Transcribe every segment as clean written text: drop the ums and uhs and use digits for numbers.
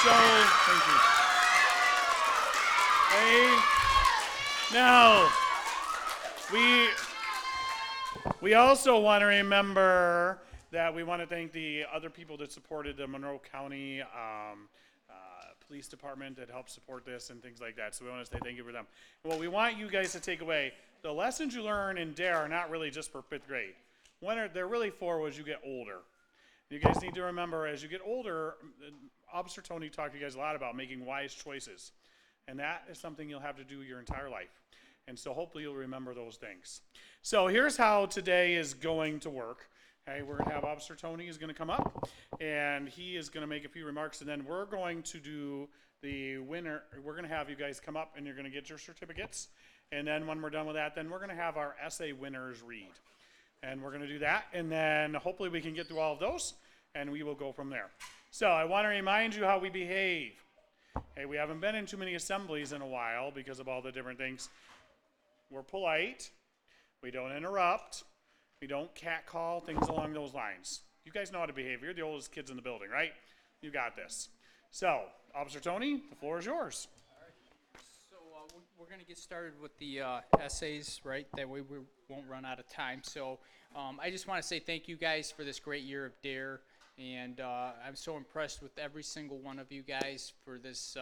So, thank you. Hey, now, we also want to remember that we want to thank the other people that supported the Monroe County Police Department that helped support this and things like that. So we want to say thank you for them. And what we want you guys to take away, the lessons you learn in DARE are not really just for 5th grade. They're really for as you get older. You guys need to remember as you get older, Officer Tony talked to you guys a lot about making wise choices. And that is something you'll have to do your entire life. And so hopefully you'll remember those things. So here's how today is going to work. Okay, we're going to have Officer Tony is going to come up, and he is going to make a few remarks, and then we're going to do the winner. We're going to have you guys come up, and you're going to get your certificates. And then when we're done with that, then we're going to have our essay winners read. And we're going to do that, and then hopefully we can get through all of those, and we will go from there. So I want to remind you how we behave. Hey, we haven't been in too many assemblies in a while because of all the different things. We're polite. We don't interrupt. We don't catcall, things along those lines. You guys know how to behave. You're the oldest kids in the building, right? You got this. So, Officer Tony, the floor is yours. All right. So we're going to get started with the essays, right? That way we won't run out of time. So I just want to say thank you guys for this great year of DARE. And I'm so impressed with every single one of you guys for this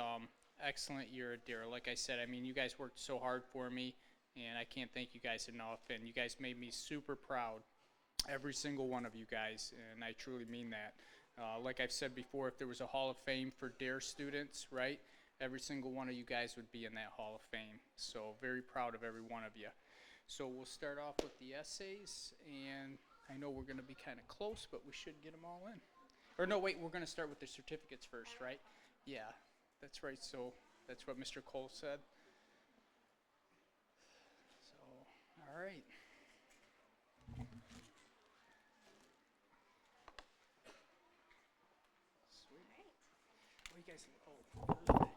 excellent year of DARE. Like I said, I mean, you guys worked so hard for me. And I can't thank you guys enough. And you guys made me super proud, every single one of you guys. And I truly mean that. Like I've said before, if there was a Hall of Fame for DARE students, right, every single one of you guys would be in that Hall of Fame. So very proud of every one of you. So we'll start off with the essays. And I know we're going to be kind of close, but we should get them all in. Or no, wait, we're going to start with the certificates first, right? Yeah, that's right. So that's what Mr. Cole said. All right. Sweet. What do you guys? Oh, perfect.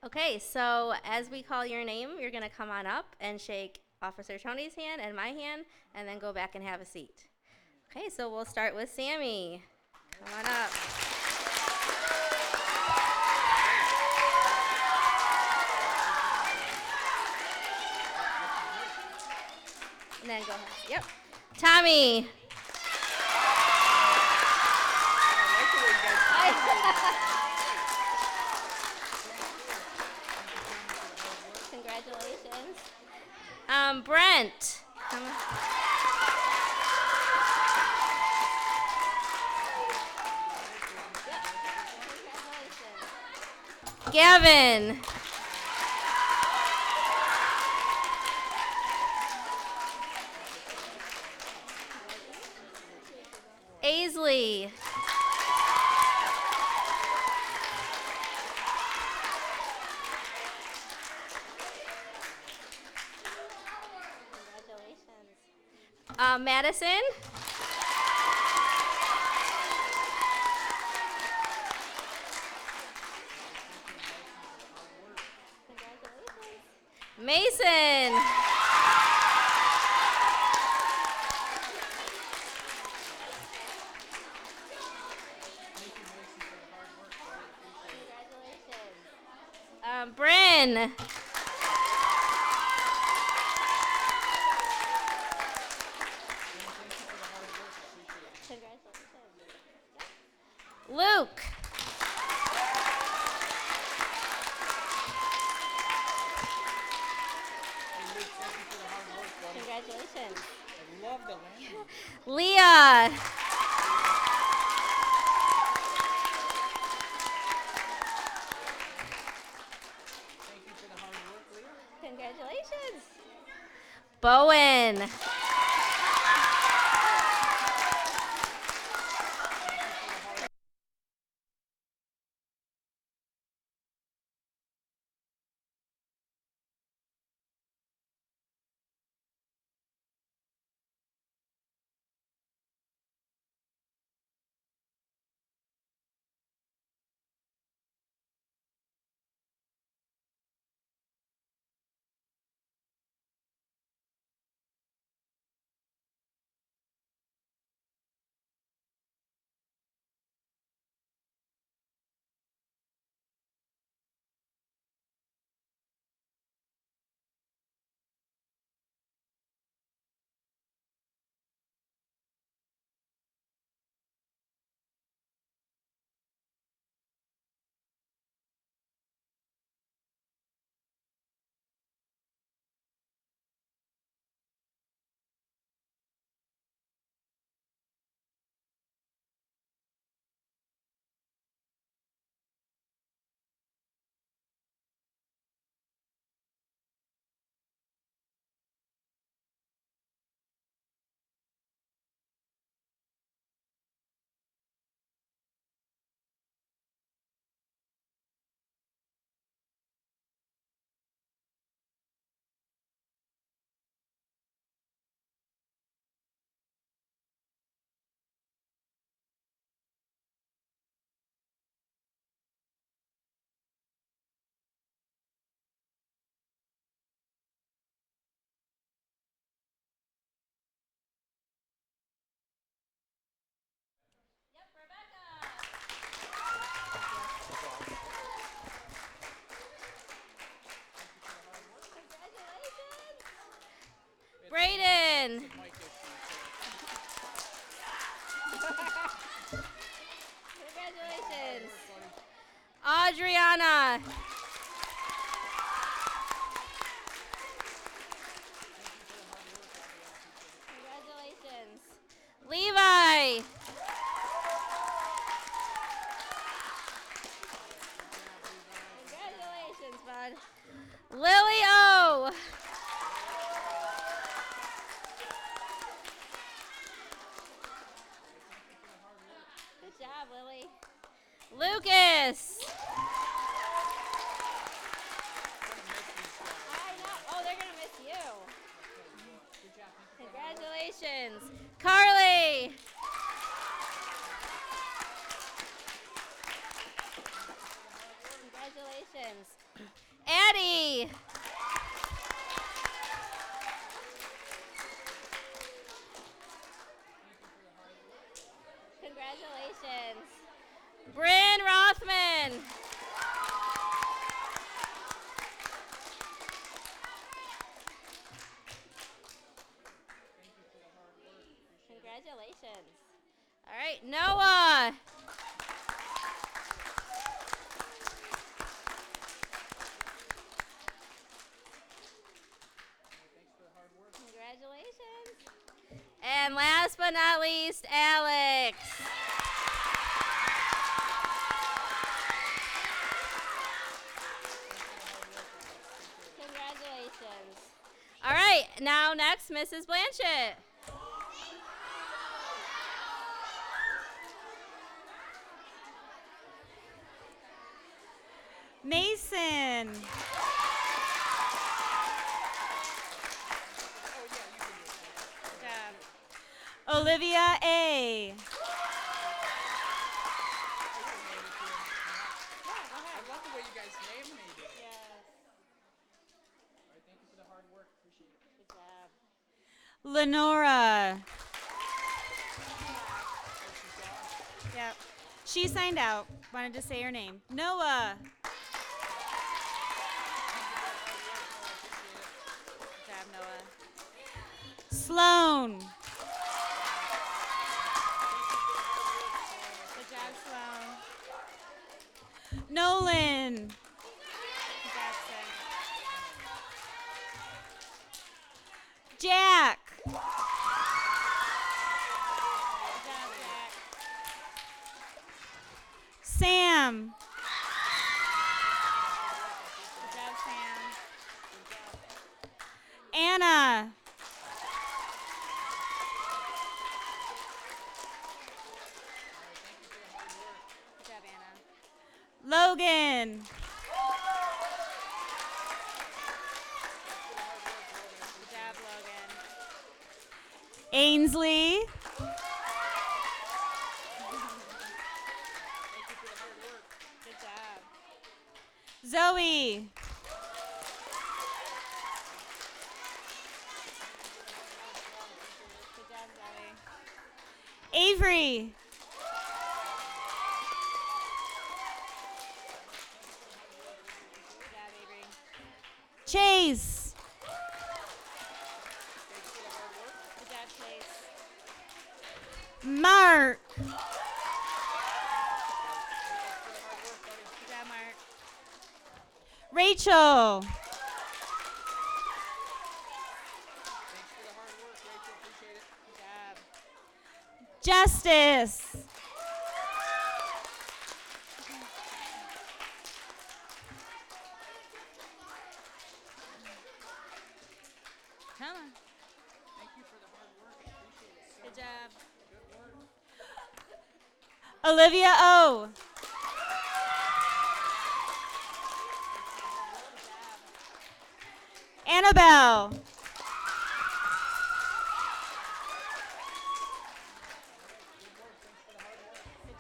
Okay, so as we call your name, you're going to come on up and shake Officer Tony's hand and my hand, and then go back and have a seat. Okay, so we'll start with Sammy. Come on up. And then go ahead. Yep. Tommy. Congratulations. Brent. Come on. Yep. Gavin. Aisley. Madison. Mason. Bryn. Luke. Congratulations. I love the landing. Leah. Thank you for the hard work, Leah. Congratulations. Bowen. Brayden. Mic issue. Congratulations. Adriana. Congratulations. Levi. Congratulations, bud. Lily O. Good job, Lily. Lucas. I know. Oh, they're going to miss you. Congratulations. Carly. Congratulations. Addie. Congratulations. Bryn Rothman. Congratulations. All right, Noah. Congratulations. And last but not least, Alex. Congratulations. All right, now next, Mrs. Blanchett. Mason. Olivia A. I love the way you guys named me. All right, thank you for the hard work. Appreciate it. Good job. Lenora. Yep. She signed out. Wanted to say her name. Noah. Good job, Noah. Sloan. Good job, Sloan. Nolan. Good job, son. Jack. Good job, Jack. Sam. Good job, Sam. Anna. Good job, Anna. Logan. Good job, Logan. Ainsley. Good job. Zoe. Good job, Zoe. Avery. Good job, Avery. Chase. Good job, Chase. Mark. Good job, Mark. Rachel. Thanks for the hard work, Rachel. Appreciate it. Good job. Justice. Come on. Thank you for the hard work. Appreciate it. Good job. Good work. Olivia O. Annabelle. Good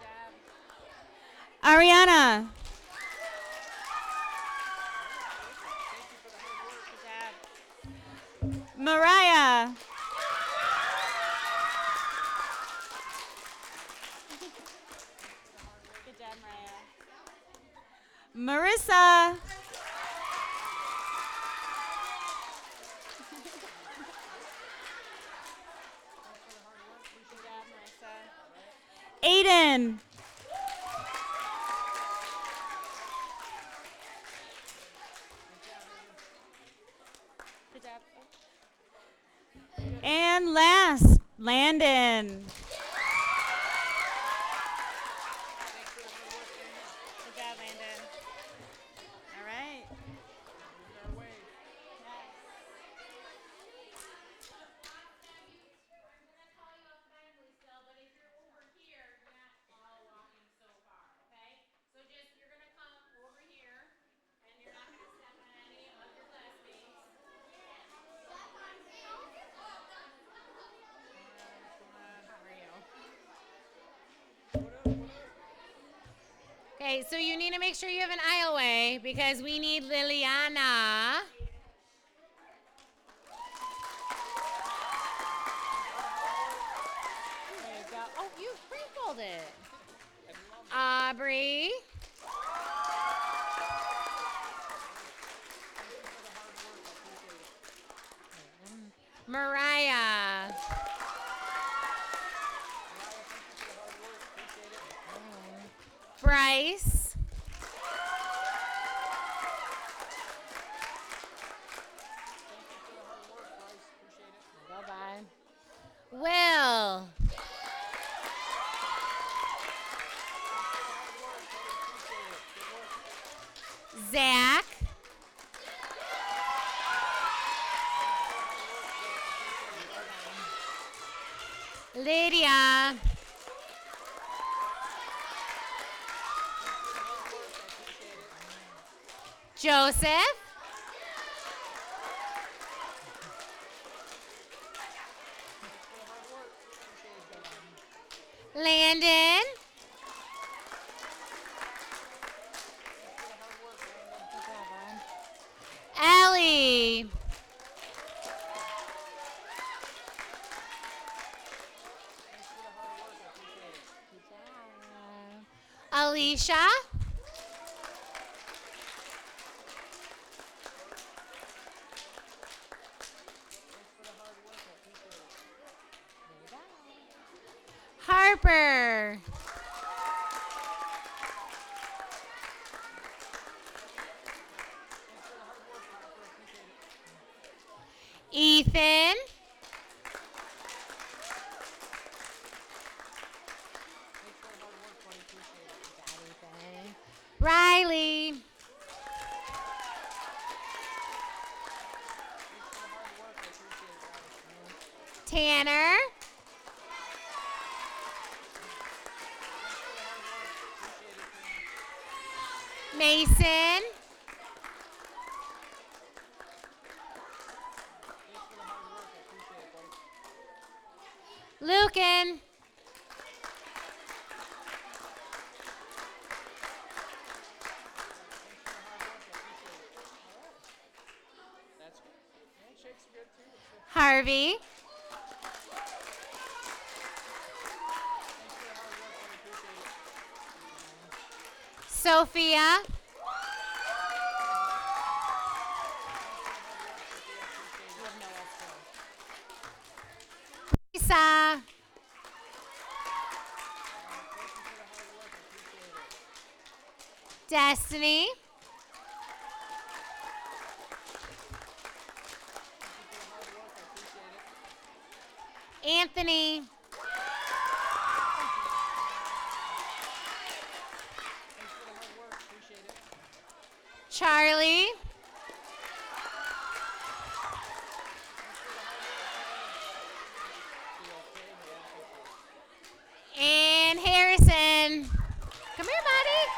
job. Ariana. Good job. Mariah. Good job, Mariah. Marissa. Landon. Good job. And last, Landon. Good job, Landon. All right. Okay, so you need to make sure you have an aisle away because we need Liliana. There you go. Oh, you sprinkled it. Aubrey. Mariah. Bryce. Bye-bye. Will. Zach. Lydia. Joseph. Landon. Ellie. Alicia. Harper. Ethan. Riley. Tanner. Mason. Lucan. Harvey. Sophia. Lisa. Destiny. Anthony. Charlie. And Harrison. Come here, buddy.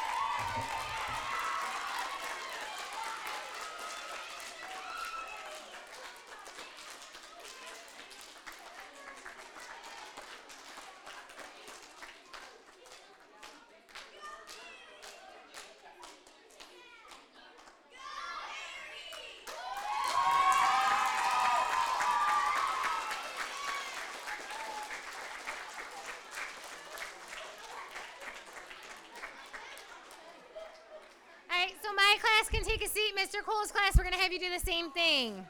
All right, so my class can take a seat. Mr. Cole's class, we're going to have you do the same thing.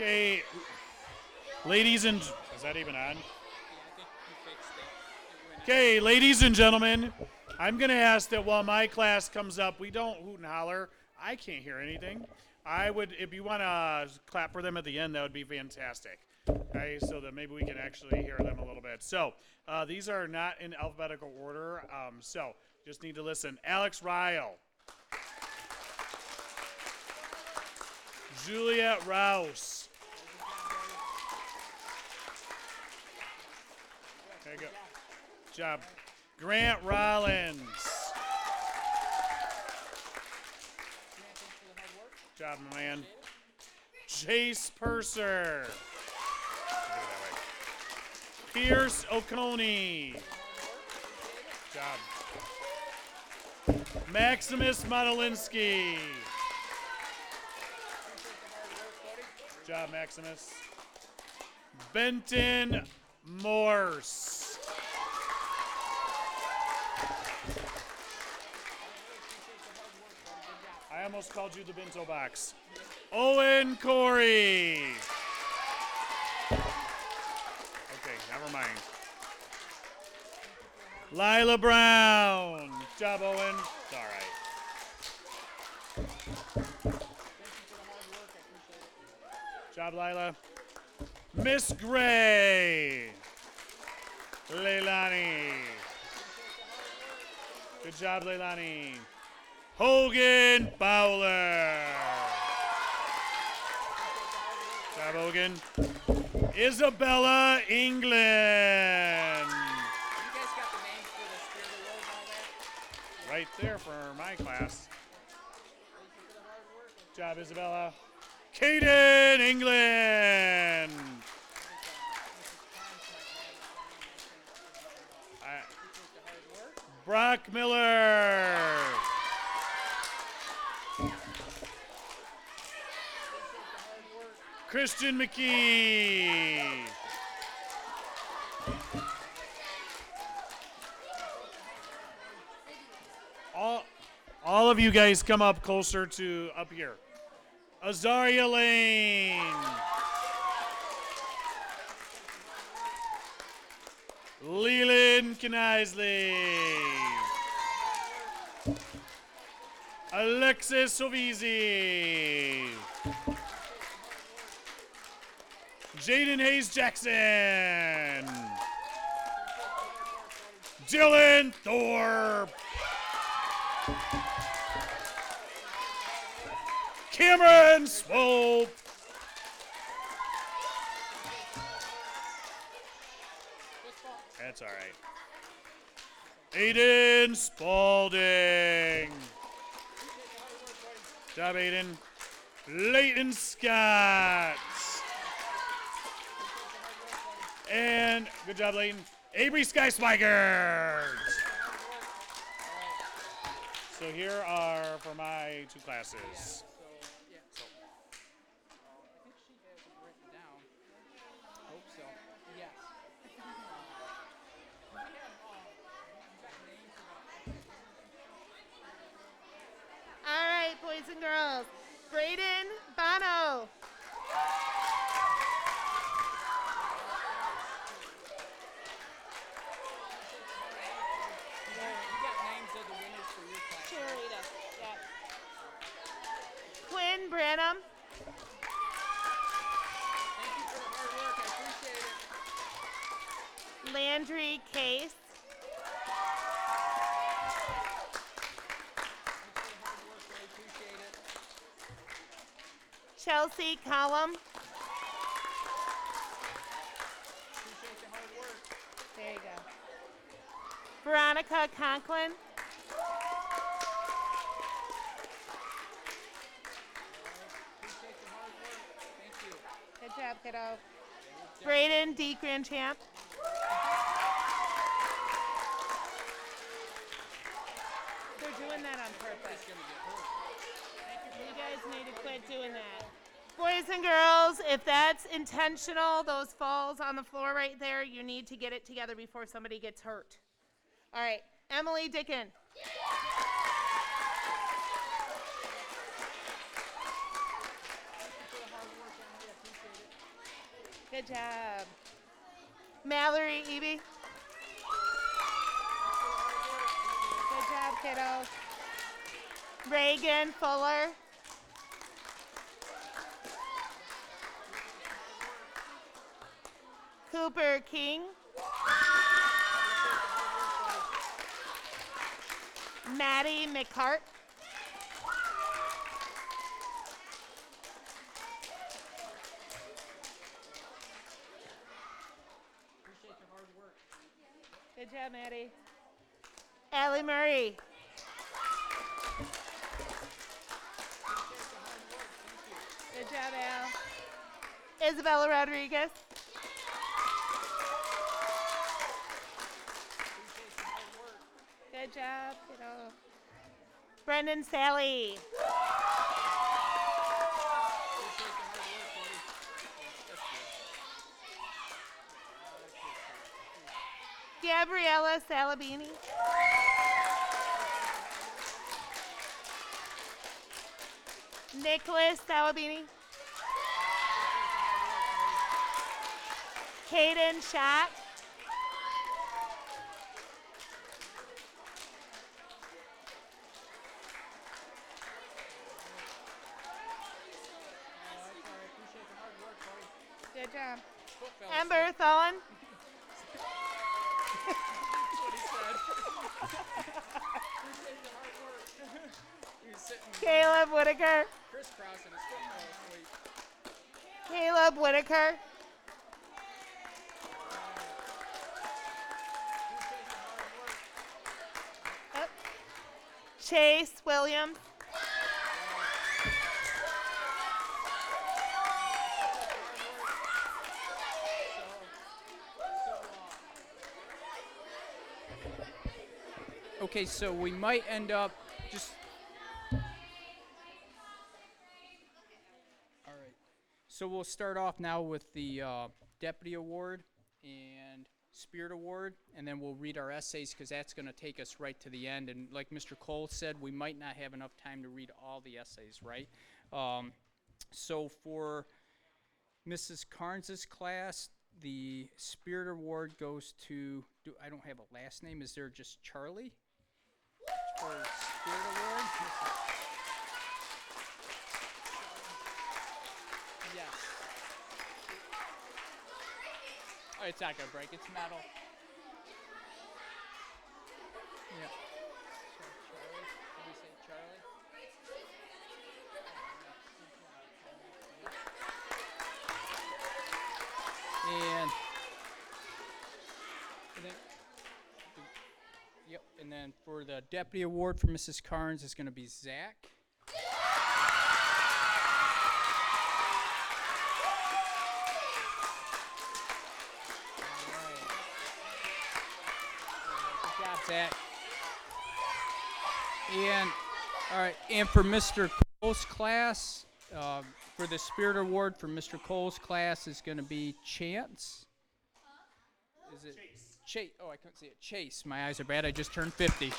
Okay, ladies and is that even on? Okay, ladies and gentlemen, I'm going to ask that while my class comes up, we don't hoot and holler. I can't hear anything. I would, if you want to clap for them at the end, that would be fantastic. Okay, so that maybe we can actually hear them a little bit. So these are not in alphabetical order. So just need to listen. Alex Ryle, Juliet Rouse. There you go. Job. Grant Rollins. Job, my man. Chase Purser. Pierce Oconee. Job. Maximus Modelinski. Job, Maximus. Benton Morse. I almost called you the bento box. Owen Corey. Okay, never mind. Lila Brown. Good job, Owen. It's all right. Job, Lila. Miss Gray. Leilani. Good job, Leilani. Hogan Fowler. Good job, Hogan. Isabella England. You guys got the names for the Spirit Award and all that? Right there for my class. Good job, Isabella. Caden England. Brock Miller. Christian McKee. All of you guys come up closer to up here. Azaria Lane. Leland Knisley. Alexis Sovizi. Jaden Hayes Jackson. Dylan Thorpe. Cameron Swope. That's all right. Aiden Spalding. Good job, Aiden. Leighton Scott. And good job, Leighton. Avery Skyswigert. So here are for my two classes. I think she has it written down. Hope so. Yes. All right, boys and girls. Braden Bono. You got names of the winners for your class. Charita. Yep. Quinn Branham. Thank you for the hard work. I appreciate it. Landry Case. Chelsea Collum. Appreciate the hard work. There you go. Veronica Conklin. Appreciate the hard work. Thank you. Good job, kiddo. Braden D. Grandchamp. They're doing that on purpose. You guys need to quit doing that. Boys and girls, if that's intentional, those falls on the floor right there, you need to get it together before somebody gets hurt. All right, Emily Dickin. Good job. Mallory Eby. Good job, kiddo. Reagan Fuller. Cooper King. Maddie McCart. Good job, Maddie. Allie Murray. Good job, Al. Isabella Rodriguez. Good job, kiddo. Brendan Sally. Gabriella Salabini. Nicholas Salabini. Caden Schott. Good job. Ember Thullen. Caleb Whitaker. Caleb Whitaker. Up. Chase Williams. Okay, so we might end up just. All right. So we'll start off now with the Deputy Award and Spirit Award, and then we'll read our essays because that's going to take us right to the end. And like Mr. Cole said, we might not have enough time to read all the essays, right? So for Mrs. Carnes's class, the Spirit Award goes to, I don't have a last name, is there just Charlie? For Spirit Award? Yes. Oh, it's not gonna break, it's metal. Yeah. So Charlie, did we say Charlie? And then, yep, and then for the Deputy Award for Mrs. Carnes is gonna be Zach. Good job, Zach. And all right, and for Mr. Cole's class, for the Spirit Award for Mr. Cole's class is going to be Chance. Is it Chase? Oh, I couldn't see it. Chase. My eyes are bad. I just turned 50.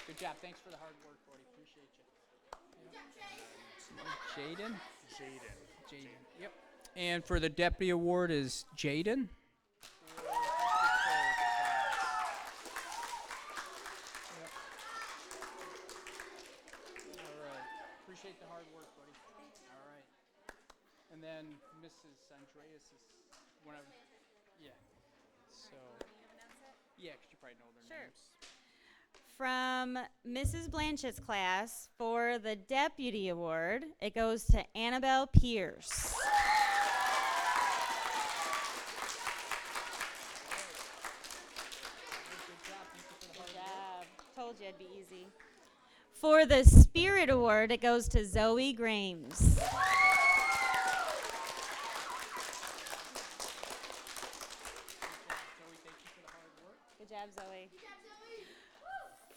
Good job. Thanks for the hard work, Cody. Appreciate you. Jaden. Jaden. Yep. And for the Deputy Award is Jaden. Appreciate the hard work, buddy. All right. And then Mrs. Andreas is whenever. Yeah. So. Yeah, because you probably know their names. From Mrs. Blanchett's class, for the Deputy Award, it goes to Annabelle Pierce. Good job. Told you it'd be easy. For the Spirit Award, it goes to Zoe Grames. Good job, Zoe.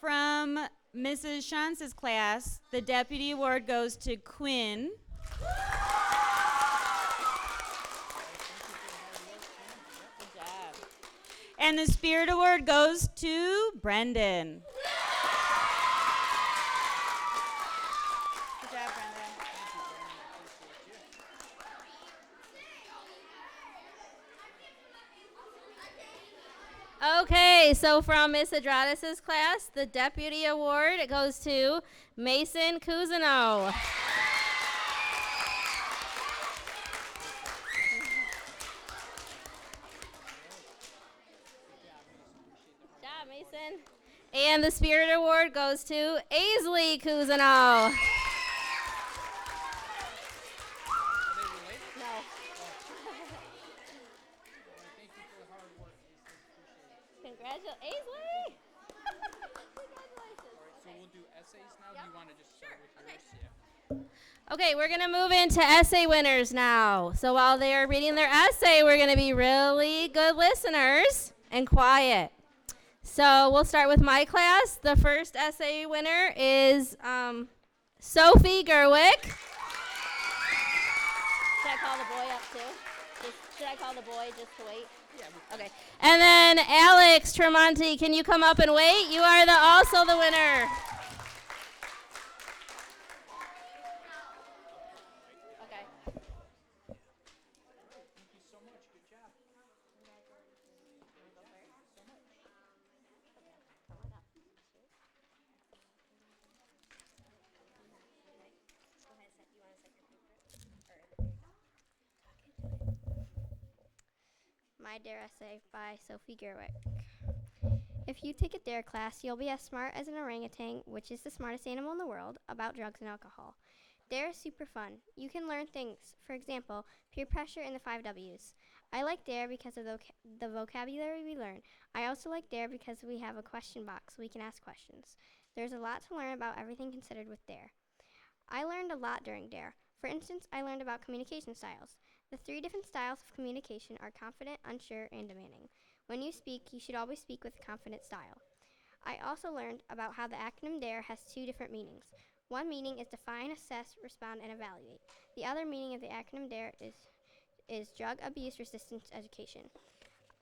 From Mrs. Shance's class, the Deputy Award goes to Quinn. Good job. And the Spirit Award goes to Brendan. Okay, so from Miss Adradas' class, the deputy award goes to Mason Cousineau. Good job, Mason. And the spirit award goes to Aisley Cousineau. No. Congratulations, Aisley! Congratulations. So we'll do essays now. Yep. Do you want to just start with Okay. yours? Yeah. Okay, we're going to move into essay winners now. So while they are reading their essay, we're going to be really good listeners and quiet. So we'll start with my class. The first essay winner is Sophie Gerwick. Should I call the boy up too? Should I call the boy just to wait? Yeah. Okay. And then Alex Tremonti, can you come up and wait? You are also the winner. Okay. Thank you so much. Good job. My Dare Essay by Sophie Gerwick. If you take a Dare class, you'll be as smart as an orangutan, which is the smartest animal in the world, about drugs and alcohol. Dare is super fun. You can learn things. For example, peer pressure and the 5 W's. I like Dare because of the vocabulary we learn. I also like Dare because we have a question box so we can ask questions. There's a lot to learn about everything considered with Dare. I learned a lot during Dare. For instance, I learned about communication styles. The 3 different styles of communication are confident, unsure, and demanding. When you speak, you should always speak with a confident style. I also learned about how the acronym DARE has 2 different meanings. One meaning is define, assess, respond, and evaluate. The other meaning of the acronym DARE is drug abuse resistance education.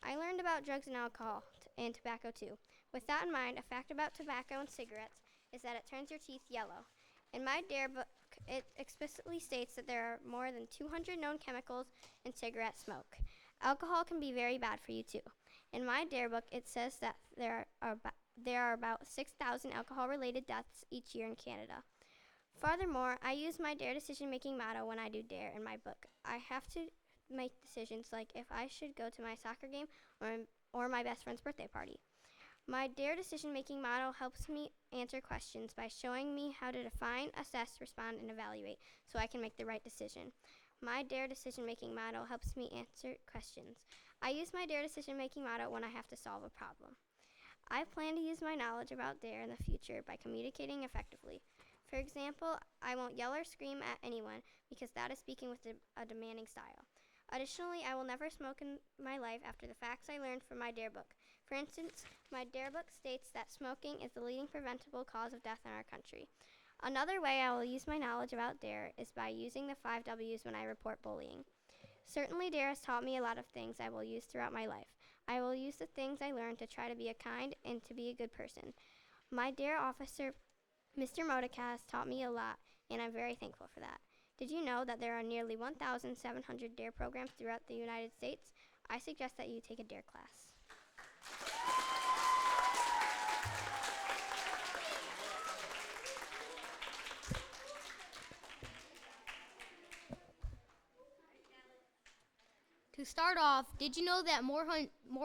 I learned about drugs and alcohol and tobacco too. With that in mind, a fact about tobacco and cigarettes is that it turns your teeth yellow. In my DARE book, it explicitly states that there are more than 200 known chemicals in cigarette smoke. Alcohol can be very bad for you too. In my DARE book, it says that there are about 6,000 alcohol-related deaths each year in Canada. Furthermore, I use my DARE decision-making motto when I do DARE in my book. I have to make decisions like if I should go to my soccer game or my best friend's birthday party. My DARE decision-making model helps me answer questions by showing me how to define, assess, respond, and evaluate so I can make the right decision. My DARE decision-making model helps me answer questions. I use my DARE decision-making model when I have to solve a problem. I plan to use my knowledge about DARE in the future by communicating effectively. For example, I won't yell or scream at anyone because that is speaking with a demanding style. Additionally, I will never smoke in my life after the facts I learned from my DARE book. For instance, my DARE book states that smoking is the leading preventable cause of death in our country. Another way I will use my knowledge about DARE is by using the 5 W's when I report bullying. Certainly, DARE has taught me a lot of things I will use throughout my life. I will use the things I learned to try to be a kind and to be a good person. My DARE officer, Mr. Modica, has taught me a lot, and I'm very thankful for that. Did you know that there are nearly 1,700 DARE programs throughout the United States? I suggest that you take a DARE class. To start off, did you know that more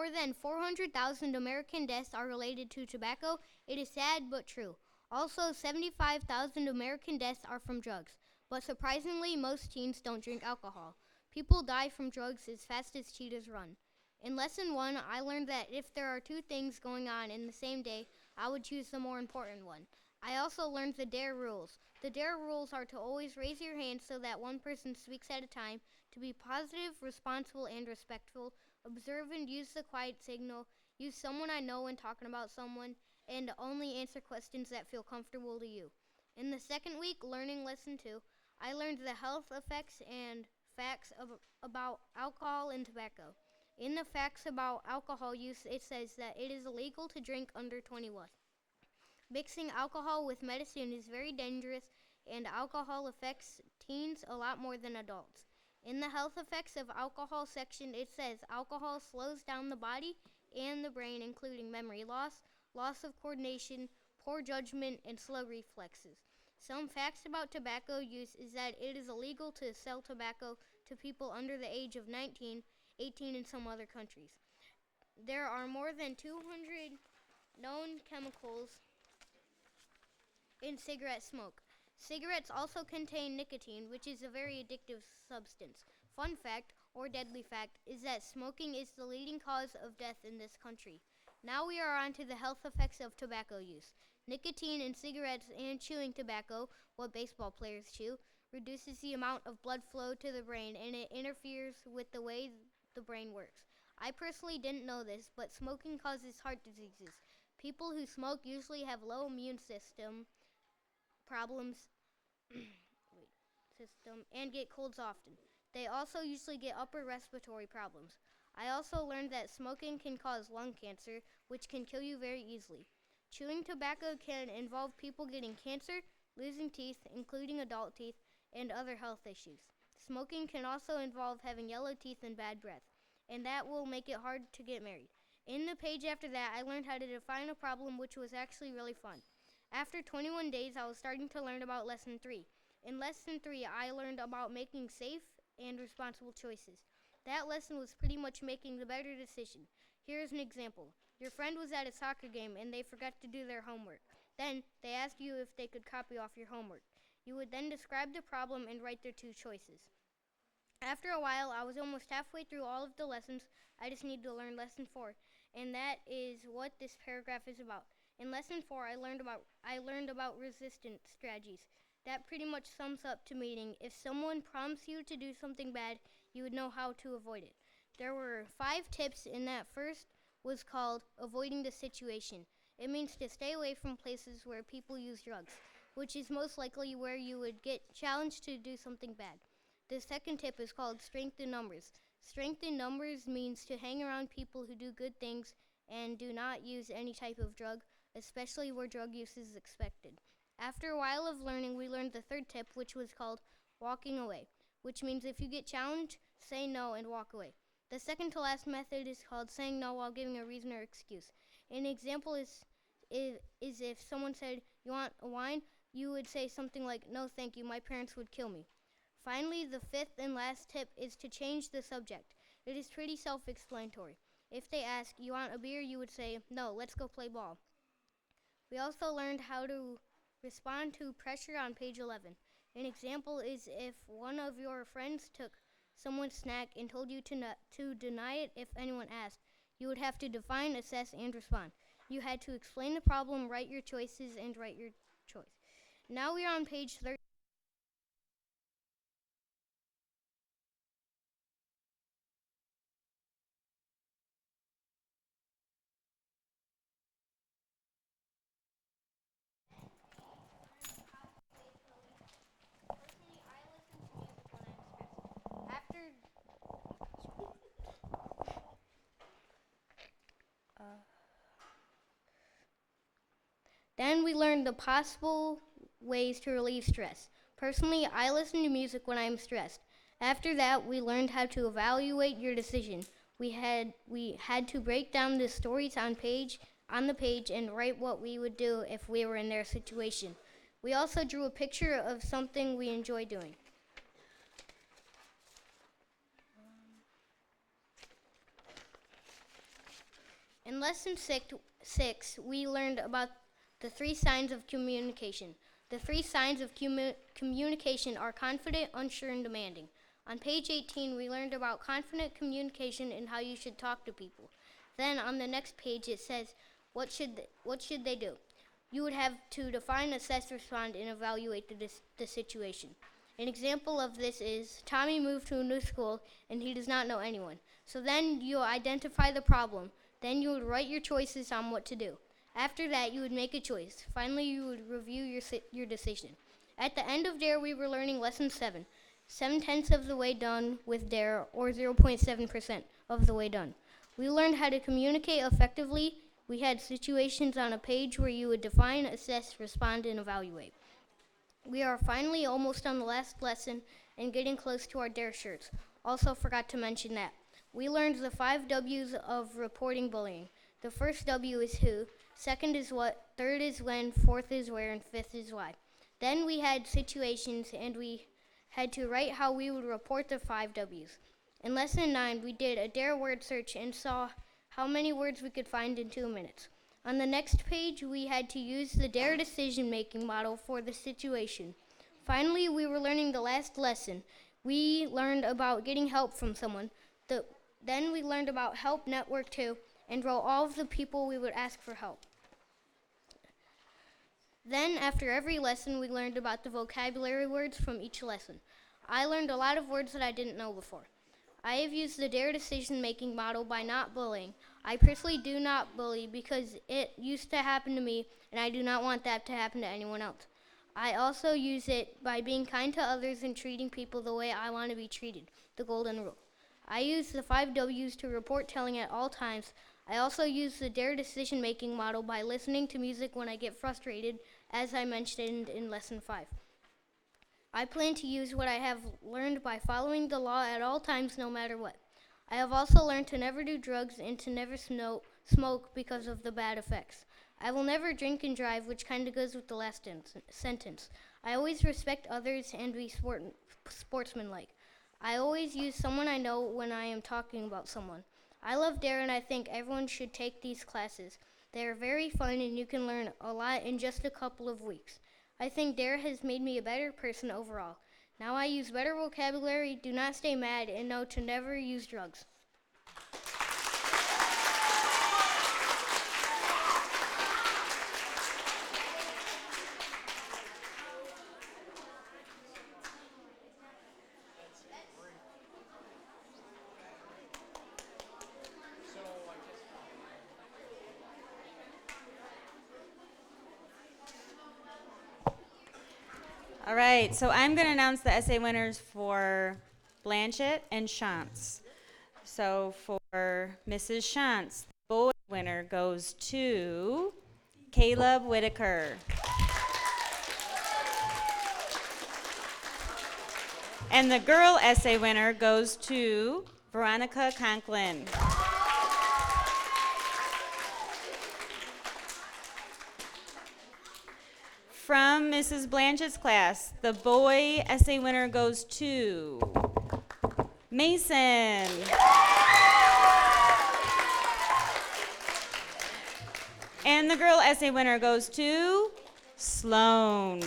than 400,000 American deaths are related to tobacco? It is sad but true. Also, 75,000 American deaths are from drugs. But surprisingly, most teens don't drink alcohol. People die from drugs as fast as cheetahs run. In lesson 1, I learned that if there are 2 things going on in the same day, I would choose the more important one. I also learned the DARE rules. The DARE rules are to always raise your hand so that one person speaks at a time, to be positive, responsible, and respectful, observe and use the quiet signal, use someone I know when talking about someone, and only answer questions that feel comfortable to you. In the second week, learning lesson 2, I learned the health effects and facts about alcohol and tobacco. In the facts about alcohol use, it says that it is illegal to drink under 21. Mixing alcohol with medicine is very dangerous, and alcohol affects teens a lot more than adults. In the health effects of alcohol section, it says alcohol slows down the body and the brain, including memory loss, loss of coordination, poor judgment, and slow reflexes. Some facts about tobacco use is that it is illegal to sell tobacco to people under the age of 19, 18 in some other countries. There are more than 200 known chemicals in cigarette smoke. Cigarettes also contain nicotine, which is a very addictive substance. Fun fact, or deadly fact, is that smoking is the leading cause of death in this country. Now we are on to the health effects of tobacco use. Nicotine in cigarettes and chewing tobacco, what baseball players chew, reduces the amount of blood flow to the brain, and it interferes with the way the brain works. I personally didn't know this, but smoking causes heart diseases. People who smoke usually have low immune system problems and get colds often. They also usually get upper respiratory problems. I also learned that smoking can cause lung cancer, which can kill you very easily. Chewing tobacco can involve people getting cancer, losing teeth, including adult teeth, and other health issues. Smoking can also involve having yellow teeth and bad breath, and that will make it hard to get married. In the page after that, I learned how to define a problem, which was actually really fun. After 21 days, I was starting to learn about Lesson 3. In Lesson 3, I learned about making safe and responsible choices. That lesson was pretty much making the better decision. Here's an example. Your friend was at a soccer game and they forgot to do their homework. Then they asked you if they could copy off your homework. You would then describe the problem and write their two choices. After a while, I was almost halfway through all of the lessons. I just need to learn Lesson 4, and that is what this paragraph is about. In Lesson 4, I learned about resistance strategies. That pretty much sums up to meaning if someone prompts you to do something bad, you would know how to avoid it. There were 5 tips, and that first was called avoiding the situation. It means to stay away from places where people use drugs, which is most likely where you would get challenged to do something bad. The second tip is called strength in numbers. Strength in numbers means to hang around people who do good things and do not use any type of drug, especially where drug use is expected. After a while of learning, we learned the third tip, which was called walking away, which means if you get challenged, say no and walk away. The second to last method is called saying no while giving a reason or excuse. An example is if someone said, "You want a wine?" you would say something like, "No, thank you, my parents would kill me." Finally, the fifth and last tip is to change the subject. It is pretty self-explanatory. If they ask, "You want a beer?" you would say, "No, let's go play ball." We also learned how to respond to pressure on page 11. An example is if one of your friends took someone's snack and told you to deny it if anyone asked. You would have to define, assess, and respond. You had to explain the problem, write your choices, and write your choice. Now we are on page 13. Then we learned the possible ways to relieve stress. Personally, I listen to music when I'm stressed. After that, we learned how to evaluate your decision. We had to break down the stories on the page and write what we would do if we were in their situation. We also drew a picture of something we enjoy doing. In lesson 6, we learned about the 3 signs of communication. The 3 signs of communication are confident, unsure, and demanding. On page 18, we learned about confident communication and how you should talk to people. Then on the next page, it says, what should they do? You would have to define, assess, respond, and evaluate the situation. An example of this is Tommy moved to a new school and he does not know anyone. So then you identify the problem. Then you would write your choices on what to do. After that, you would make a choice. Finally, you would review your decision. At the end of DARE, we were learning lesson 7, 7/10 of the way done with DARE, or 0.7% of the way done. We learned how to communicate effectively. We had situations on a page where you would define, assess, respond, and evaluate. We are finally almost on the last lesson and getting close to our DARE shirts. Also forgot to mention that. We learned the 5 W's of reporting bullying. The first W is who, second is what, third is when, fourth is where, and fifth is why. Then we had situations and we had to write how we would report the 5 W's. In lesson 9, we did a dare word search and saw how many words we could find in 2 minutes. On the next page, we had to use the dare decision-making model for the situation. Finally, we were learning the last lesson. We learned about getting help from someone. Then we learned about help network 2 and wrote all of the people we would ask for help. Then, after every lesson, we learned about the vocabulary words from each lesson. I learned a lot of words that I didn't know before. I have used the DARE decision-making model by not bullying. I personally do not bully because it used to happen to me, and I do not want that to happen to anyone else. I also use it by being kind to others and treating people the way I want to be treated, the golden rule. I use the 5 W's to report telling at all times. I also use the DARE decision-making model by listening to music when I get frustrated, as I mentioned in Lesson 5. I plan to use what I have learned by following the law at all times, no matter what. I have also learned to never do drugs and to never smoke because of the bad effects. I will never drink and drive, which kind of goes with the last sentence. I always respect others and be sportsmanlike. I always use someone I know when I am talking about someone. I love DARE and I think everyone should take these classes. They are very fun and you can learn a lot in just a couple of weeks. I think DARE has made me a better person overall. Now I use better vocabulary, do not stay mad, and know to never use drugs. All right, so I'm going to announce the essay winners for Blanchett and Shantz. So for Mrs. Shantz, the boy winner goes to Caleb Whitaker. And the girl essay winner goes to Veronica Conklin. From Mrs. Blanchett's class, the boy essay winner goes to Mason. And the girl essay winner goes to Sloan.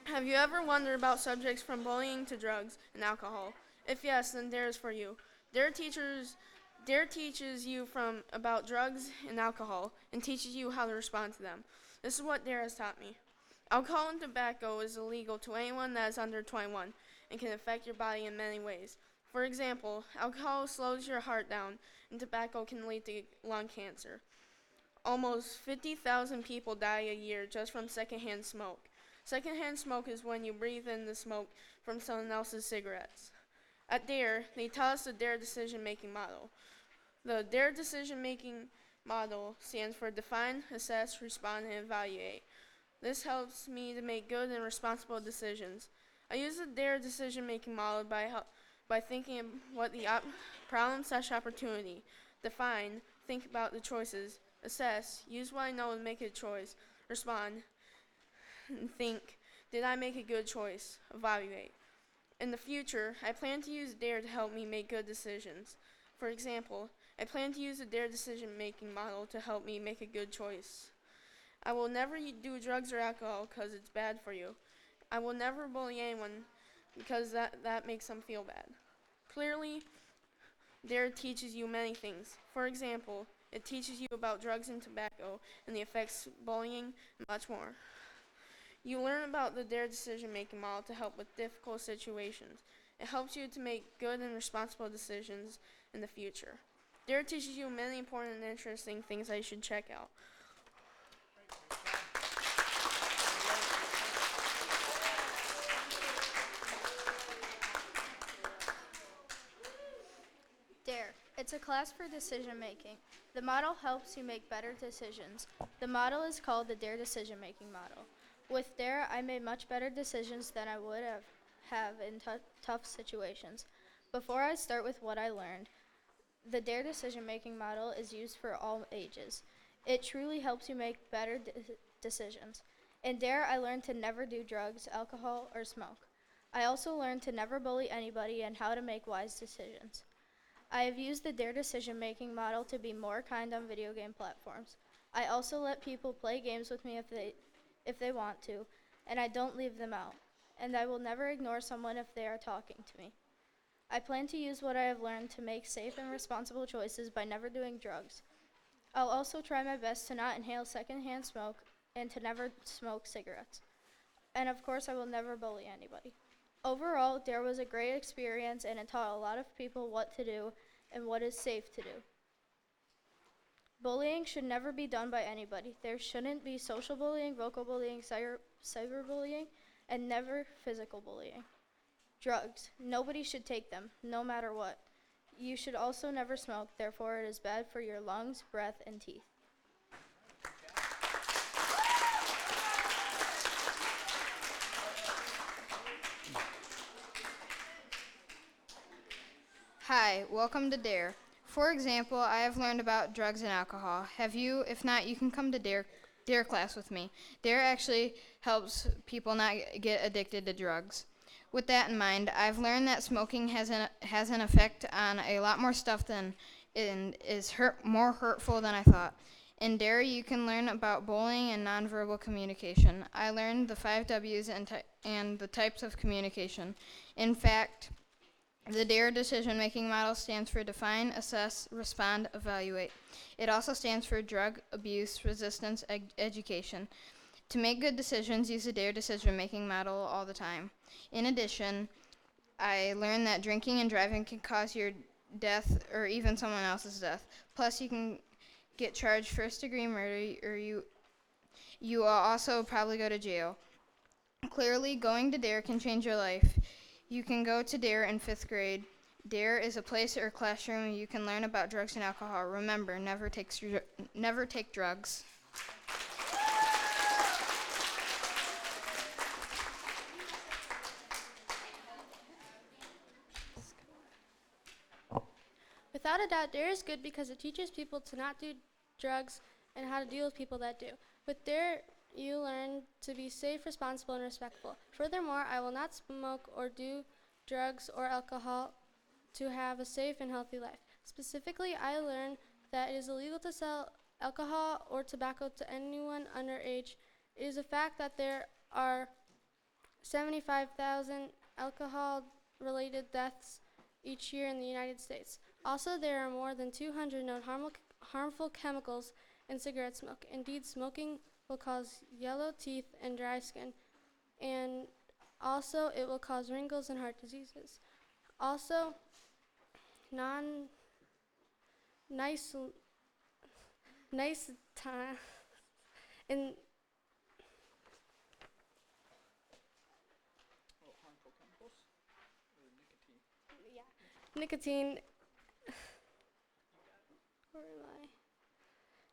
Have you ever wondered about subjects from bullying to drugs and alcohol? If yes, then DARE is for you. DARE teaches you about drugs and alcohol and teaches you how to respond to them. This is what DARE has taught me. Alcohol and tobacco is illegal to anyone that is under 21 and can affect your body in many ways. For example, alcohol slows your heart down and tobacco can lead to lung cancer. Almost 50,000 people die a year just from secondhand smoke. Secondhand smoke is when you breathe in the smoke from someone else's cigarettes. At DARE, they taught us the DARE decision-making model. The DARE decision-making model stands for Define, Assess, Respond, and Evaluate. This helps me to make good and responsible decisions. I use the DARE decision-making model by thinking of what the problem/opportunity. Define, think about the choices. Assess, use what I know to make a choice. Respond, and think, did I make a good choice? Evaluate. In the future, I plan to use DARE to help me make good decisions. For example, I plan to use the DARE decision-making model to help me make a good choice. I will never do drugs or alcohol because it's bad for you. I will never bully anyone because that makes them feel bad. Clearly, DARE teaches you many things. For example, it teaches you about drugs and tobacco and the effects of bullying and much more. You learn about the DARE decision-making model to help with difficult situations. It helps you to make good and responsible decisions in the future. DARE teaches you many important and interesting things that you should check out. DARE. It's a class for decision making. The model helps you make better decisions. The model is called the DARE decision making model. With DARE, I made much better decisions than I would have in tough situations. Before I start with what I learned, the DARE decision making model is used for all ages. It truly helps you make better decisions. In DARE, I learned to never do drugs, alcohol, or smoke. I also learned to never bully anybody and how to make wise decisions. I have used the DARE decision-making model to be more kind on video game platforms. I also let people play games with me if they want to, and I don't leave them out. And I will never ignore someone if they are talking to me. I plan to use what I have learned to make safe and responsible choices by never doing drugs. I'll also try my best to not inhale secondhand smoke and to never smoke cigarettes. And of course, I will never bully anybody. Overall, DARE was a great experience and it taught a lot of people what to do and what is safe to do. Bullying should never be done by anybody. There shouldn't be social bullying, vocal bullying, cyberbullying, and never physical bullying. Drugs. Nobody should take them, no matter what. You should also never smoke, therefore it is bad for your lungs, breath, and teeth. Hi, welcome to DARE. For example, I have learned about drugs and alcohol. Have you? If not, you can come to DARE class with me. DARE actually helps people not get addicted to drugs. With that in mind, I've learned that smoking has an effect on a lot more stuff than and is more hurtful than I thought. In DARE, you can learn about bullying and nonverbal communication. I learned the 5 W's and the types of communication. In fact, the DARE decision-making model stands for Define, Assess, Respond, Evaluate. It also stands for Drug Abuse Resistance Education. To make good decisions, use the DARE decision-making model all the time. In addition, I learned that drinking and driving can cause your death or even someone else's death. Plus, you can get charged first-degree murder, or you will also probably go to jail. Clearly, going to DARE can change your life. You can go to DARE in 5th grade. DARE is a place or classroom you can learn about drugs and alcohol. Remember, never take drugs. Without a doubt, DARE is good because it teaches people to not do drugs and how to deal with people that do. With DARE, you learn to be safe, responsible, and respectful. Furthermore, I will not smoke or do drugs or alcohol to have a safe and healthy life. Specifically, I learned that it is illegal to sell alcohol or tobacco to anyone underage. It is a fact that there are 75,000 alcohol-related deaths each year in the United States. Also, there are more than 200 known harmful chemicals in cigarette smoke. Indeed, smoking will cause yellow teeth and dry skin, and also it will cause wrinkles and heart diseases. Also, nice time in Harmful chemicals or nicotine? nicotine. Where am I?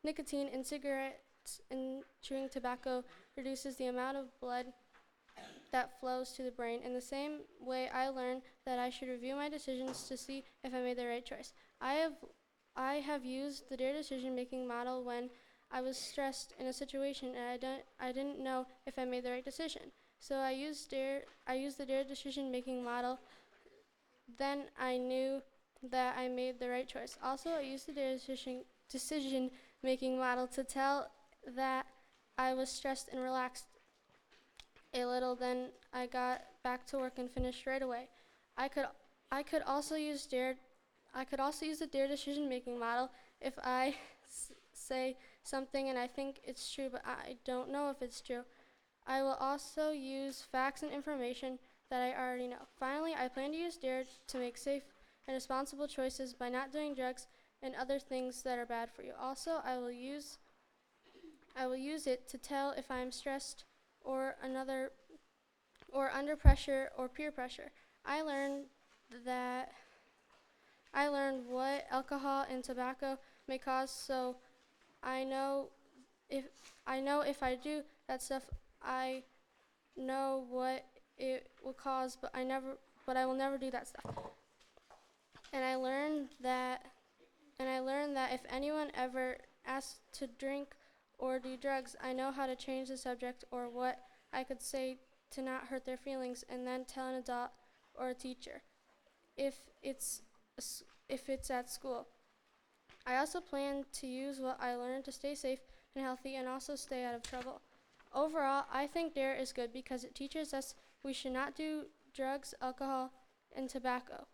Nicotine in cigarettes and chewing tobacco reduces the amount of blood that flows to the brain. In the same way, I learned that I should review my decisions to see if I made the right choice. I have used the DARE decision-making model when I was stressed in a situation and I didn't know if I made the right decision. So I used the DARE decision-making model. Then I knew that I made the right choice. Also, I used the DARE decision-making model to tell that I was stressed and relaxed a little. Then I got back to work and finished right away. I could also use the DARE decision-making model if I say something and I think it's true, but I don't know if it's true. I will also use facts and information that I already know. Finally, I plan to use DARE to make safe and responsible choices by not doing drugs and other things that are bad for you. Also, I will use it to tell if I am stressed or under pressure or peer pressure. I learned that I learned what alcohol and tobacco may cause, so I know if I do that stuff, I know what it will cause, but I will never do that stuff. And I learned that if anyone ever asks to drink or do drugs, I know how to change the subject or what I could say to not hurt their feelings, and then tell an adult or a teacher if it's if it's at school. I also plan to use what I learned to stay safe and healthy and also stay out of trouble. Overall, I think DARE is good because it teaches us we should not do drugs, alcohol, and tobacco.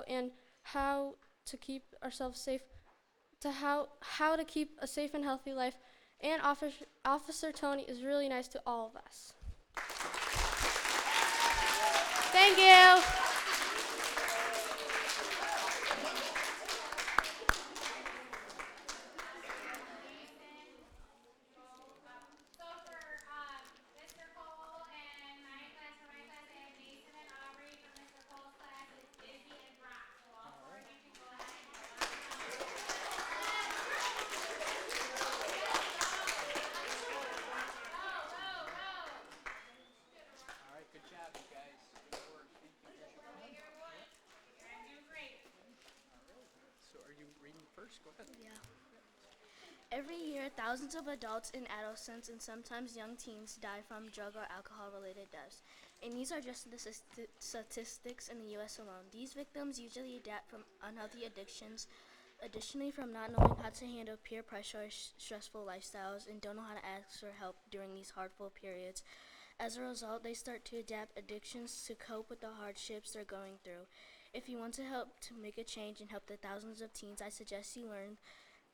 And how to keep ourselves safe, to how to keep a safe and healthy life. And Officer Tony is really nice to all of us. Thank you. So for Mr. Cole and my class, I have Mason and Aubrey. For Mr. Cole's class, it's Izzy and Brock. So all four of you can go ahead and All right, good job, you guys. Good work. Thank you. Here's your phone. You're doing great. So are you reading first? Go ahead. Yeah. Every year, thousands of adults and adolescents and sometimes young teens die from drug or alcohol-related deaths. And these are just the statistics in the U.S. alone. These victims usually adapt from unhealthy addictions, additionally from not knowing how to handle peer pressure or stressful lifestyles, and don't know how to ask for help during these hardful periods. As a result, they start to adapt addictions to cope with the hardships they're going through. If you want to help to make a change and help the thousands of teens, I suggest you learn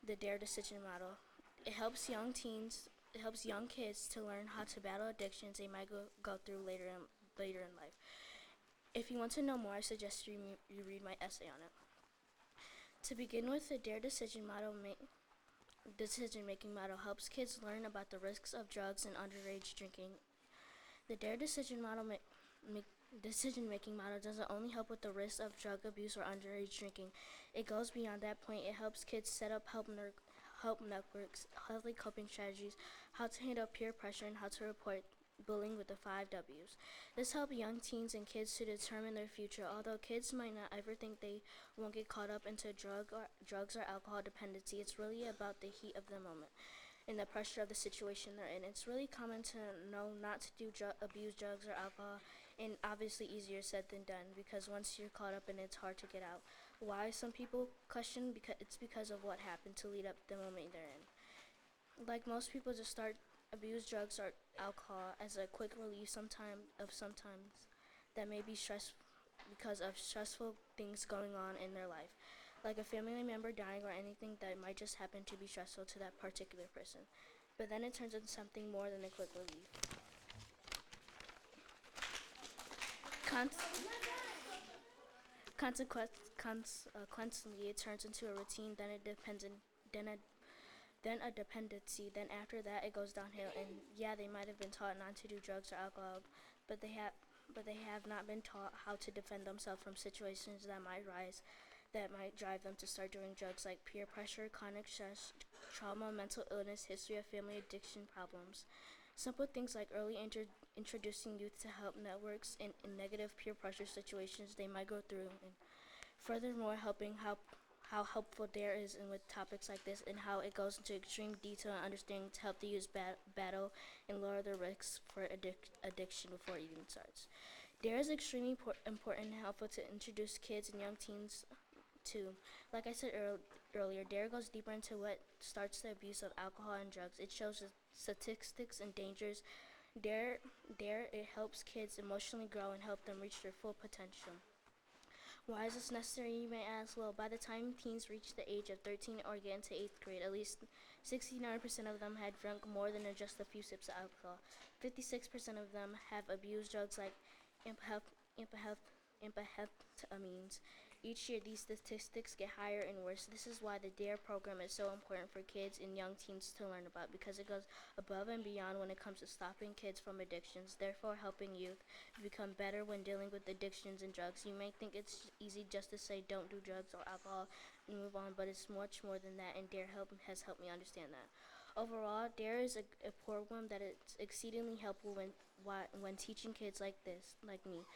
the DARE decision model. It helps young kids to learn how to battle addictions they might go through later in life. If you want to know more, I suggest you read my essay on it. To begin with, the DARE decision making model helps kids learn about the risks of drugs and underage drinking. The DARE decision making model doesn't only help with the risks of drug abuse or underage drinking. It goes beyond that point. It helps kids set up help networks, healthy coping strategies, how to handle peer pressure, and how to report bullying with the 5 W's. This helps young teens and kids to determine their future. Although kids might not ever think they won't get caught up into drugs or alcohol dependency, it's really about the heat of the moment and the pressure of the situation they're in. It's really common to know not to abuse drugs or alcohol, and obviously easier said than done because once you're caught up in it, it's hard to get out. Why some people question? Because of what happened to lead up the moment they're in. Like most people just start abuse drugs or alcohol as a quick relief sometimes that may be stress because of stressful things going on in their life, like a family member dying or anything that might just happen to be stressful to that particular person. But then it turns into something more than a quick relief. Consequently, it turns into a routine, then a dependency. Then after that, it goes downhill. And yeah, they might have been taught not to do drugs or alcohol, but they have not been taught how to defend themselves from situations that might drive them to start doing drugs, like peer pressure, chronic stress, trauma, mental illness, history of family addiction problems. Simple things like early introducing youth to help networks in negative peer pressure situations they might go through, and furthermore helping how helpful DARE is in with topics like this, and how it goes into extreme detail and understanding to help the youth battle and lower the risks for addiction before it even starts. DARE is extremely important and helpful to introduce kids and young teens to. Like I said earlier, DARE goes deeper into what starts the abuse of alcohol and drugs. It shows the statistics and dangers. DARE, it helps kids emotionally grow and help them reach their full potential. Why is this necessary, you may ask? Well, by the time teens reach the age of 13 or get into 8th grade, at least 69% of them had drunk more than just a few sips of alcohol. 56% of them have abused drugs like amphetamines. Each year, these statistics get higher and worse. This is why the DARE program is so important for kids and young teens to learn about, because it goes above and beyond when it comes to stopping kids from addictions, therefore helping youth become better when dealing with addictions and drugs. You may think it's easy just to say don't do drugs or alcohol and move on, but it's much more than that, and DARE has helped me understand that. Overall, DARE is a program that is exceedingly helpful when teaching kids like me,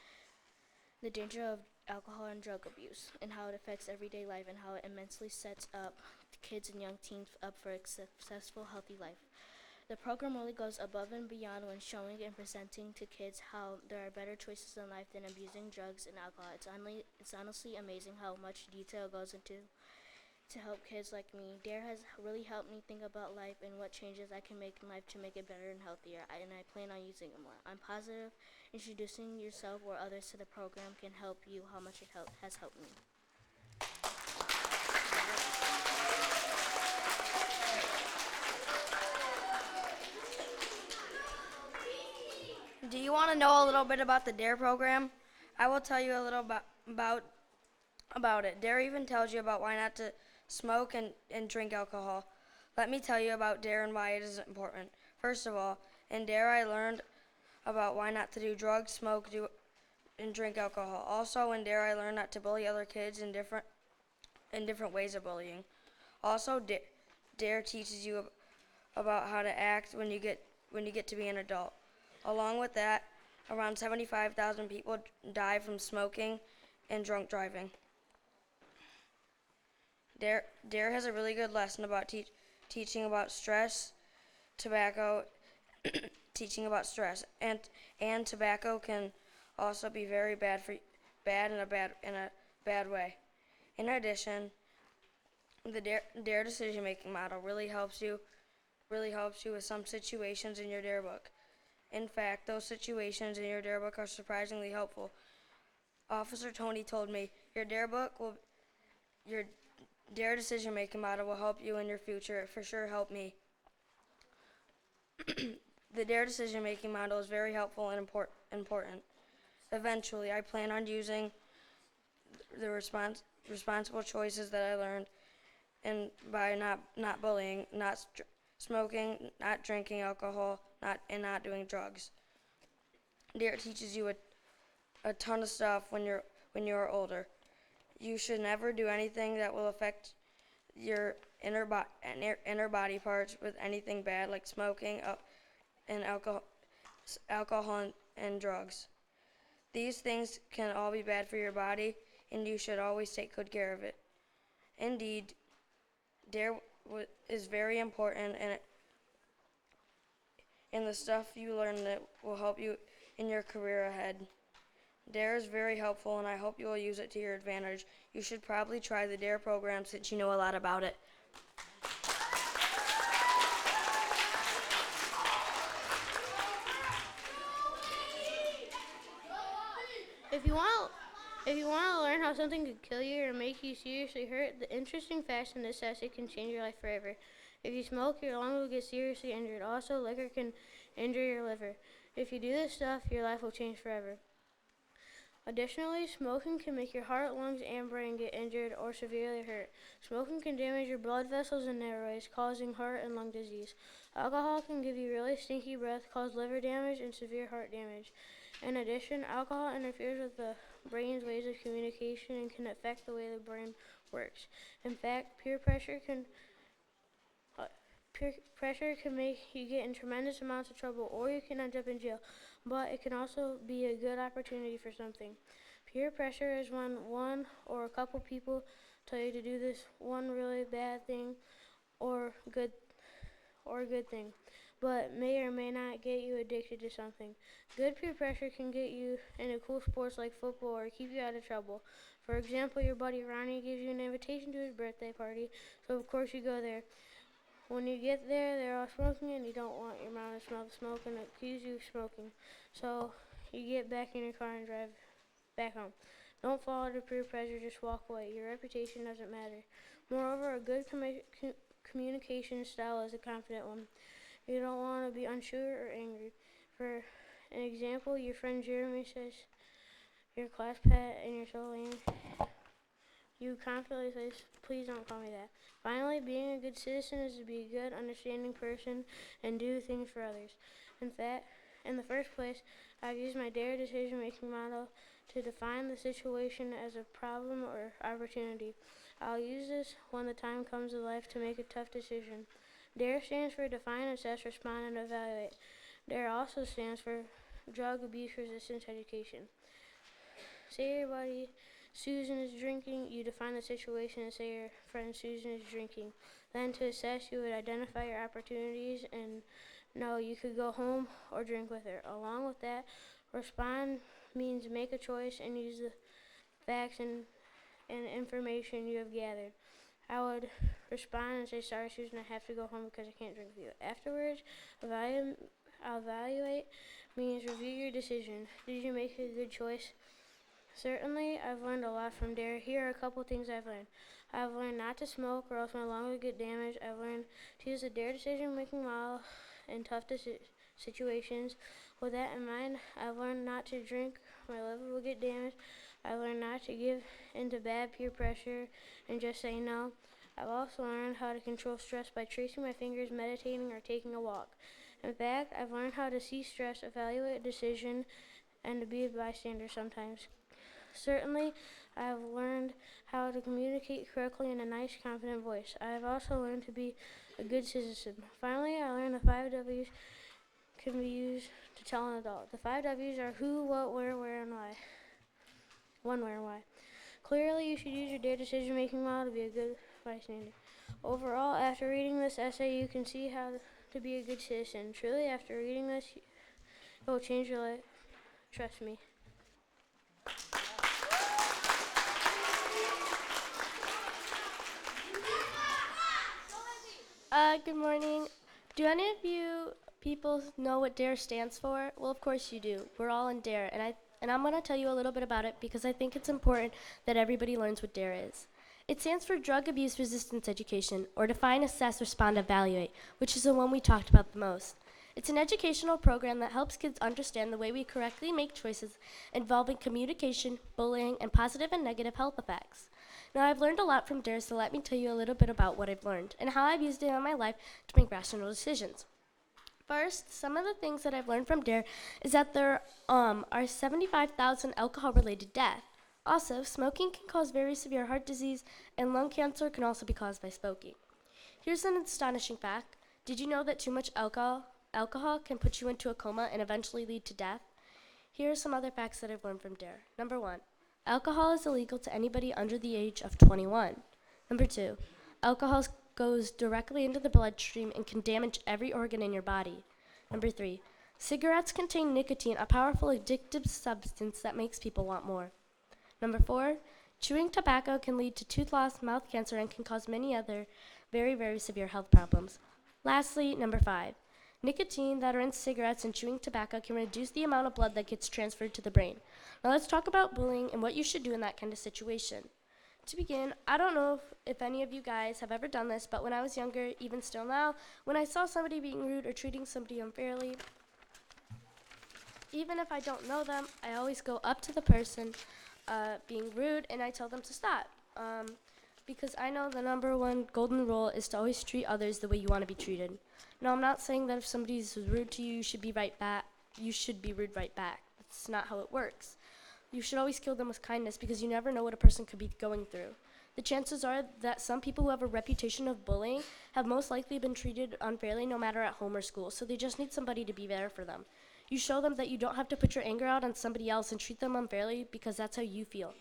the danger of alcohol and drug abuse, and how it affects everyday life, and how it immensely sets up kids and young teens up for a successful, healthy life. The program really goes above and beyond when showing and presenting to kids how there are better choices in life than abusing drugs and alcohol. It's honestly amazing how much detail goes into to help kids like me. DARE has really helped me think about life and what changes I can make in life to make it better and healthier, and I plan on using it more. I'm positive introducing yourself or others to the program can help you how much it has helped me. Do you want to know a little bit about the DARE program? I will tell you a little about it. DARE even tells you about why not to smoke and drink alcohol. Let me tell you about DARE and why it is important. First of all, in DARE I learned about why not to do drugs, smoke, and drink alcohol. Also in DARE I learned not to bully other kids in different ways of bullying. Also, DARE teaches you about how to act when you get to be an adult. Along with that, around 75,000 people die from smoking and drunk driving. DARE has a really good lesson about teaching about stress, tobacco, teaching about stress, and tobacco can also be very bad in a bad way. In addition, the DARE decision-making model really helps you with some situations in your DARE book. In fact, those situations in your DARE book are surprisingly helpful. Officer Tony told me, your DARE decision-making model will help you in your future. It for sure helped me. The DARE decision-making model is very helpful and important. Eventually, I plan on using the responsible choices that I learned, and by not bullying, not smoking, not drinking alcohol, not doing drugs. DARE teaches you a ton of stuff when you're older. You should never do anything that will affect your inner body parts with anything bad like smoking and alcohol and drugs. These things can all be bad for your body, and you should always take good care of it. Indeed, DARE is very important, and the stuff you learn that will help you in your career ahead. DARE is very helpful, and I hope you will use it to your advantage. You should probably try the DARE program since you know a lot about it. If you want to learn how something could kill you or make you seriously hurt, the interesting facts in this essay can change your life forever. If you smoke, your lung will get seriously injured. Also, liquor can injure your liver. If you do this stuff, your life will change forever. Additionally, smoking can make your heart, lungs, and brain get injured or severely hurt. Smoking can damage your blood vessels and airways, causing heart and lung disease. Alcohol can give you really stinky breath, cause liver damage, and severe heart damage. In addition, alcohol interferes with the brain's ways of communication and can affect the way the brain works. In fact, peer pressure can make you get in tremendous amounts of trouble, or you can end up in jail, but it can also be a good opportunity for something. Peer pressure is when one or a couple people tell you to do this one really bad thing or a good thing, but may or may not get you addicted to something. Good peer pressure can get you into cool sports like football or keep you out of trouble. For example, your buddy Ronnie gives you an invitation to his birthday party, so of course you go there. When you get there, they're all smoking, and you don't want your mom to smell the smoke and accuse you of smoking. So you get back in your car and drive back home. Don't fall under peer pressure, just walk away. Your reputation doesn't matter. Moreover, a good communication style is a confident one. You don't want to be unsure or angry. For an example, your friend Jeremy says, "Your class Pat and you're so lame." You confidently say, please don't call me that. Finally, being a good citizen is to be a good, understanding person and do things for others. In fact, in the first place, I've used my DARE decision-making model to define the situation as a problem or opportunity. I'll use this when the time comes in life to make a tough decision. DARE stands for Define, Assess, Respond, and Evaluate. DARE also stands for Drug Abuse Resistance Education. Say your buddy Susan is drinking, you define the situation and say your friend Susan is drinking. Then to assess, you would identify your opportunities and know you could go home or drink with her. Along with that, respond means make a choice and use the facts and information you have gathered. I would respond and say, sorry Susan, I have to go home because I can't drink with you. Afterwards, evaluate means review your decision. Did you make a good choice? Certainly, I've learned a lot from DARE. Here are a couple things I've learned. I've learned not to smoke or else my lungs would get damaged. I've learned to use the DARE decision-making model in tough situations. With that in mind, I've learned not to drink. My liver will get damaged. I've learned not to give into bad peer pressure and just say no. I've also learned how to control stress by tracing my fingers, meditating, or taking a walk. In fact, I've learned how to see stress, evaluate a decision, and to be a bystander sometimes. Certainly, I have learned how to communicate correctly in a nice, confident voice. I have also learned to be a good citizen. Finally, I learned the 5 W's can be used to tell an adult. The 5 W's are who, what, where, and why. When, where, and why. Clearly, you should use your DARE decision-making model to be a good bystander. Overall, after reading this essay, you can see how to be a good citizen. Truly, after reading this, it will change your life. Trust me. Good morning. Do any of you people know what DARE stands for? Well, of course you do. We're all in DARE, and I'm going to tell you a little bit about it because I think it's important that everybody learns what DARE is. It stands for Drug Abuse Resistance Education, or Define, Assess, Respond, Evaluate, which is the one we talked about the most. It's an educational program that helps kids understand the way we correctly make choices involving communication, bullying, and positive and negative health effects. Now, I've learned a lot from DARE, so let me tell you a little bit about what I've learned and how I've used it in my life to make rational decisions. First, some of the things that I've learned from DARE is that there are 75,000 alcohol-related deaths. Also, smoking can cause very severe heart disease, and lung cancer can also be caused by smoking. Here's an astonishing fact. Did you know that too much alcohol can put you into a coma and eventually lead to death? Here are some other facts that I've learned from DARE. Number 1, alcohol is illegal to anybody under the age of 21. Number 2, alcohol goes directly into the bloodstream and can damage every organ in your body. Number 3, cigarettes contain nicotine, a powerful addictive substance that makes people want more. Number 4, chewing tobacco can lead to tooth loss, mouth cancer, and can cause many other very, very severe health problems. Lastly, number 5, nicotine that are in cigarettes and chewing tobacco can reduce the amount of blood that gets transferred to the brain. Now let's talk about bullying and what you should do in that kind of situation. To begin, I don't know if any of you guys have ever done this, but when I was younger, even still now, when I saw somebody being rude or treating somebody unfairly, even if I don't know them, I always go up to the person being rude and I tell them to stop. Because I know the number one golden rule is to always treat others the way you want to be treated. Now, I'm not saying that if somebody's rude to you, you should be right back. You should be rude right back. That's not how it works. You should always kill them with kindness because you never know what a person could be going through. The chances are that some people who have a reputation of bullying have most likely been treated unfairly no matter at home or school, so they just need somebody to be there for them. You show them that you don't have to put your anger out on somebody else and treat them unfairly because that's how you feel.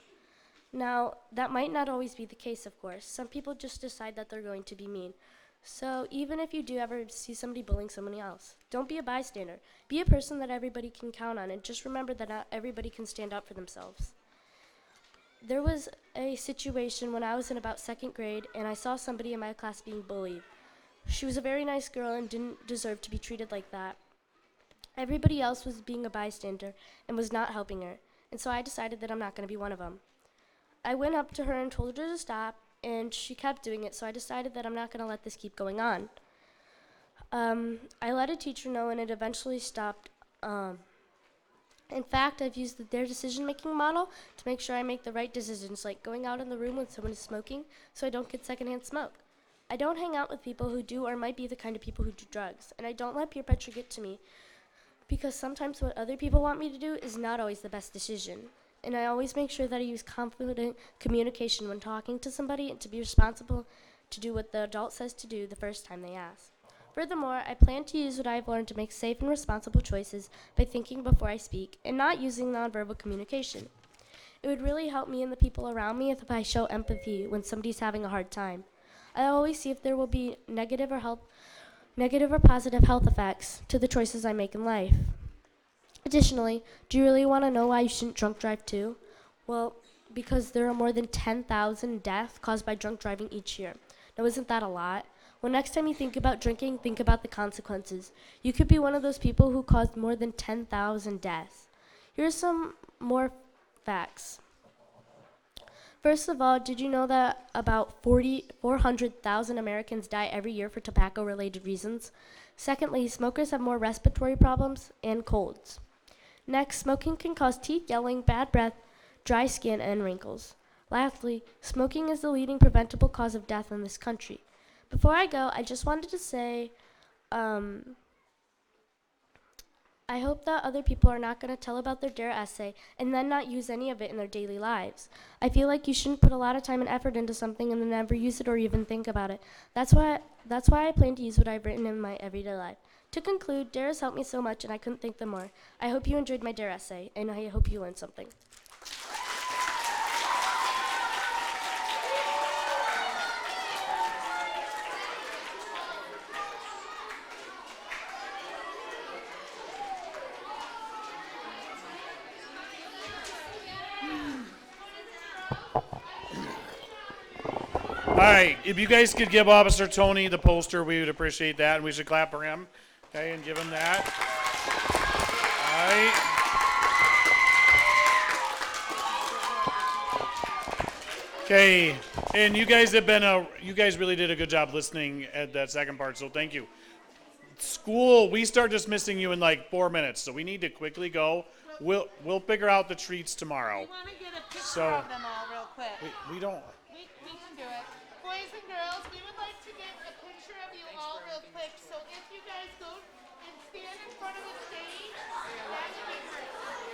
Now, that might not always be the case, of course. Some people just decide that they're going to be mean. So even if you do ever see somebody bullying somebody else, don't be a bystander. Be a person that everybody can count on, and just remember that not everybody can stand up for themselves. There was a situation when I was in about 2nd grade, and I saw somebody in my class being bullied. She was a very nice girl and didn't deserve to be treated like that. Everybody else was being a bystander and was not helping her, and so I decided that I'm not going to be one of them. I went up to her and told her to stop, and she kept doing it, so I decided that I'm not going to let this keep going on. I let a teacher know, and it eventually stopped. In fact, I've used the DARE decision-making model to make sure I make the right decisions, like going out in the room when someone is smoking so I don't get secondhand smoke. I don't hang out with people who do or might be the kind of people who do drugs, and I don't let peer pressure get to me because sometimes what other people want me to do is not always the best decision. And I always make sure that I use confident communication when talking to somebody and to be responsible to do what the adult says to do the first time they ask. Furthermore, I plan to use what I've learned to make safe and responsible choices by thinking before I speak and not using nonverbal communication. It would really help me and the people around me if I show empathy when somebody's having a hard time. I always see if there will be negative or positive health effects to the choices I make in life. Additionally, do you really want to know why you shouldn't drunk drive too? Well, because there are more than 10,000 deaths caused by drunk driving each year. Now, isn't that a lot? Well, next time you think about drinking, think about the consequences. You could be one of those people who caused more than 10,000 deaths. Here's some more facts. First of all, did you know that about 400,000 Americans die every year for tobacco-related reasons? Secondly, smokers have more respiratory problems and colds. Next, smoking can cause teeth yelling, bad breath, dry skin, and wrinkles. Lastly, smoking is the leading preventable cause of death in this country. Before I go, I just wanted to say, I hope that other people are not going to tell about their DARE essay and then not use any of it in their daily lives. I feel like you shouldn't put a lot of time and effort into something and then never use it or even think about it. That's why I plan to use what I've written in my everyday life. To conclude, DARE has helped me so much and I couldn't thank them more. I hope you enjoyed my DARE essay and I hope you learned something. All right, if you guys could give Officer Tony the poster, we would appreciate that, and we should clap for him, okay, and give him that. All right. Okay, and you guys really did a good job listening at that second part, so thank you. School, we start dismissing you in like 4 minutes, so we need to quickly go. We'll figure out the treats tomorrow. We want to get a picture of them all real quick. We don't. We can do it. Boys and girls, we would like to get a picture of you all real quick. So if you guys go and stand in front of the